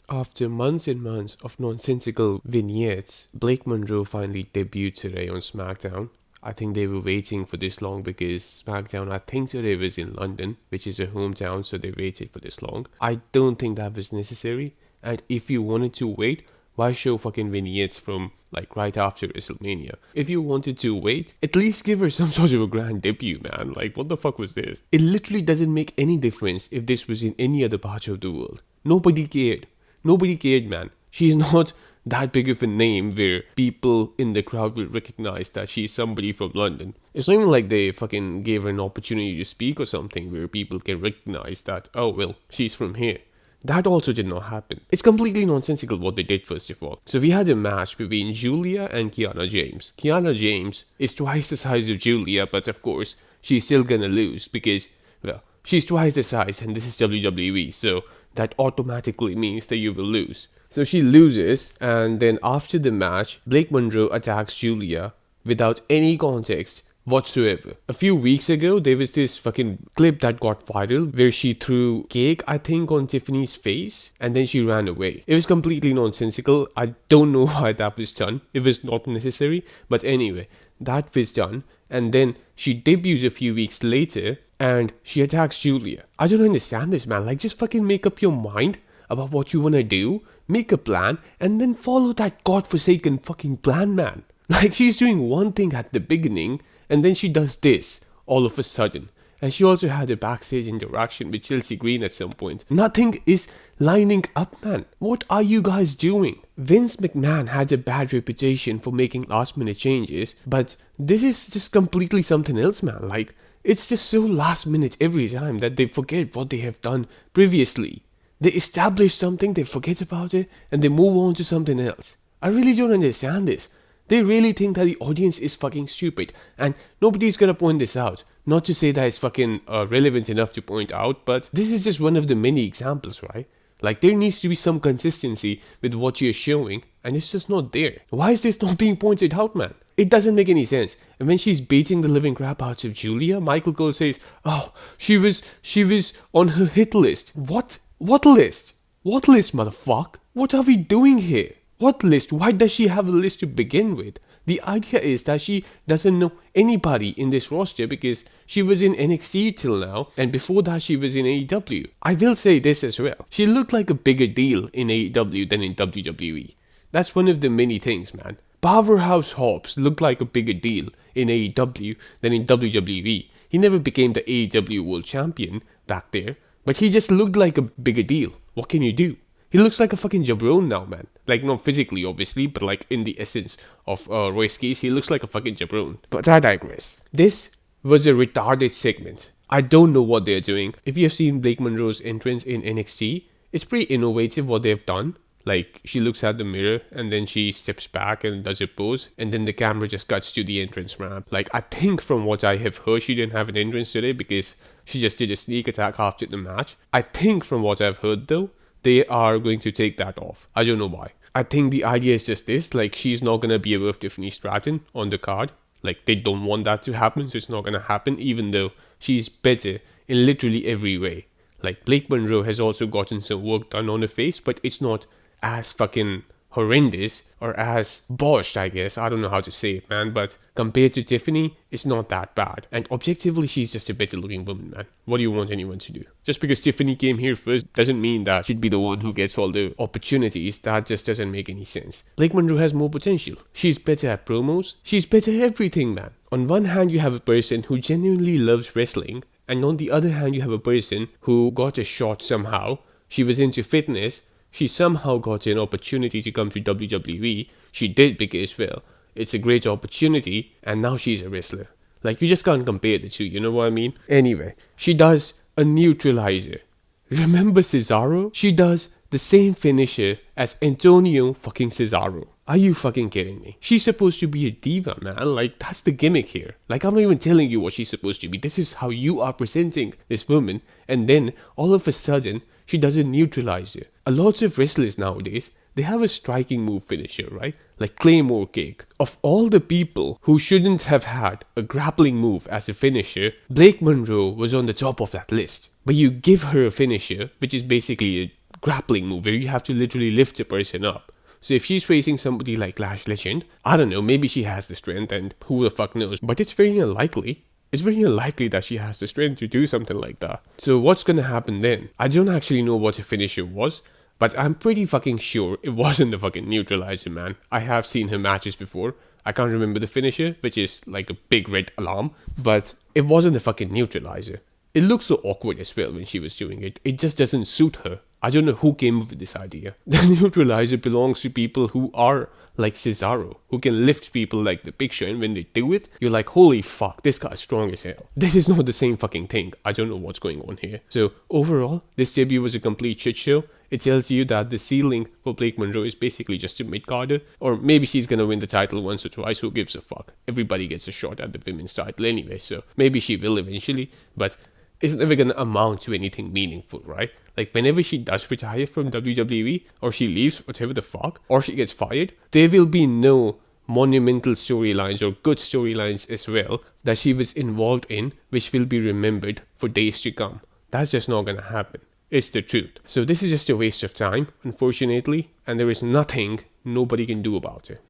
After months and months of nonsensical vignettes, Blake Monroe finally debuted today on SmackDown. I think they were waiting for this long because SmackDown, I think today was in London, which is a hometown, so they waited for this long. I don't think that was necessary. And if you wanted to wait, why show fucking vignettes from like right after WrestleMania? If you wanted to wait, at least give her some sort of a grand debut, man. Like, what the fuck was this? It literally doesn't make any difference if this was in any other part of the world. Nobody cared. Nobody cared, man. She's not that big of a name where people in the crowd will recognize that she's somebody from London. It's not even like they fucking gave her an opportunity to speak or something where people can recognize that, oh, well, she's from here. That also did not happen. It's completely nonsensical what they did, first of all. So we had a match between Julia and Kiana James. Kiana James is twice the size of Julia, but of course, she's still gonna lose because, well, she's twice the size and this is WWE, so that automatically means that you will lose. So she loses, and then after the match, Blake Monroe attacks Julia without any context whatsoever. A few weeks ago, there was this fucking clip that got viral where she threw cake, I think, on Tiffany's face and then she ran away. It was completely nonsensical. I don't know why that was done. It was not necessary. But anyway, that was done. And then she debuts a few weeks later and she attacks Julia. I don't understand this, man. Like, just fucking make up your mind about what you wanna do, make a plan, and then follow that godforsaken fucking plan, man. Like, she's doing one thing at the beginning, and then she does this all of a sudden. And she also had a backstage interaction with Chelsea Green at some point. Nothing is lining up, man. What are you guys doing? Vince McMahon had a bad reputation for making last minute changes, but this is just completely something else, man. Like, it's just so last minute every time that they forget what they have done previously. They establish something, they forget about it, and they move on to something else. I really don't understand this. They really think that the audience is fucking stupid, and nobody's gonna point this out. Not to say that it's fucking relevant enough to point out, but this is just one of the many examples, right? Like, there needs to be some consistency with what you're showing, and it's just not there. Why is this not being pointed out, man? It doesn't make any sense. And when she's beating the living crap out of Julia, Michael Cole says, oh, she was on her hit list. What? What list? What list, motherfucker? What are we doing here? What list? Why does she have a list to begin with? The idea is that she doesn't know anybody in this roster because she was in NXT till now, and before that she was in AEW. I will say this as well. She looked like a bigger deal in AEW than in WWE. That's one of the many things, man. Powerhouse Hobbs looked like a bigger deal in AEW than in WWE. He never became the AEW World Champion back there, but he just looked like a bigger deal. What can you do? He looks like a fucking jabron now, man. Like, not physically, obviously, but like in the essence of Royce Case, he looks like a fucking jabron. But I digress. This was a retarded segment. I don't know what they're doing. If you have seen Blake Monroe's entrance in NXT, it's pretty innovative what they've done. Like, she looks at the mirror and then she steps back and does a pose, and then the camera just cuts to the entrance ramp. Like, I think from what I have heard, she didn't have an entrance today because she just did a sneak attack after the match. I think from what I've heard though, they are going to take that off. I don't know why. I think the idea is just this, like, she's not gonna be above Tiffany Stratton on the card. Like, they don't want that to happen, so it's not gonna happen, even though she's better in literally every way. Like, Blake Monroe has also gotten some work done on her face, but it's not as fucking horrendous or as botched, I guess. I don't know how to say it, man, but compared to Tiffany, it's not that bad. And objectively, she's just a better looking woman, man. What do you want anyone to do? Just because Tiffany came here first doesn't mean that she'd be the one who gets all the opportunities. That just doesn't make any sense. Blake Monroe has more potential. She's better at promos. She's better at everything, man. On one hand, you have a person who genuinely loves wrestling, and on the other hand, you have a person who got a shot somehow. She was into fitness. She somehow got an opportunity to come to WWE. She did because, well, it's a great opportunity, and now she's a wrestler. Like, you just can't compare the two, you know what I mean? Anyway, she does a neutralizer. Remember Cesaro? She does the same finisher as Antonio fucking Cesaro. Are you fucking kidding me? She's supposed to be a diva, man. Like, that's the gimmick here. Like, I'm not even telling you what she's supposed to be. This is how you are presenting this woman. And then, all of a sudden, she does a neutralizer. A lot of wrestlers nowadays, they have a striking move finisher, right? Like Claymore Kick. Of all the people who shouldn't have had a grappling move as a finisher, Blake Monroe was on the top of that list. But you give her a finisher, which is basically a grappling move where you have to literally lift a person up. So if she's facing somebody like Lash Legend, I don't know, maybe she has the strength and who the fuck knows, but it's very unlikely. It's very unlikely that she has the strength to do something like that. So what's gonna happen then? I don't actually know what her finisher was, but I'm pretty fucking sure it wasn't the fucking neutralizer, man. I have seen her matches before. I can't remember the finisher, which is like a big red alarm, but it wasn't the fucking neutralizer. It looks so awkward as well when she was doing it. It just doesn't suit her. I don't know who came up with this idea. The neutralizer belongs to people who are like Cesaro, who can lift people like the picture, and when they do it, you're like, holy fuck, this guy's strong as hell. This is not the same fucking thing. I don't know what's going on here. So overall, this debut was a complete shit show. It tells you that the ceiling for Blake Monroe is basically just a mid-carder, or maybe she's gonna win the title once or twice, who gives a fuck. Everybody gets a shot at the women's title anyway, so maybe she will eventually, but it's never gonna amount to anything meaningful, right? Like whenever she does retire from WWE, or she leaves, whatever the fuck, or she gets fired, there will be no monumental storylines or good storylines as well that she was involved in, which will be remembered for days to come. That's just not gonna happen. It's the truth. So this is just a waste of time, unfortunately, and there is nothing nobody can do about it.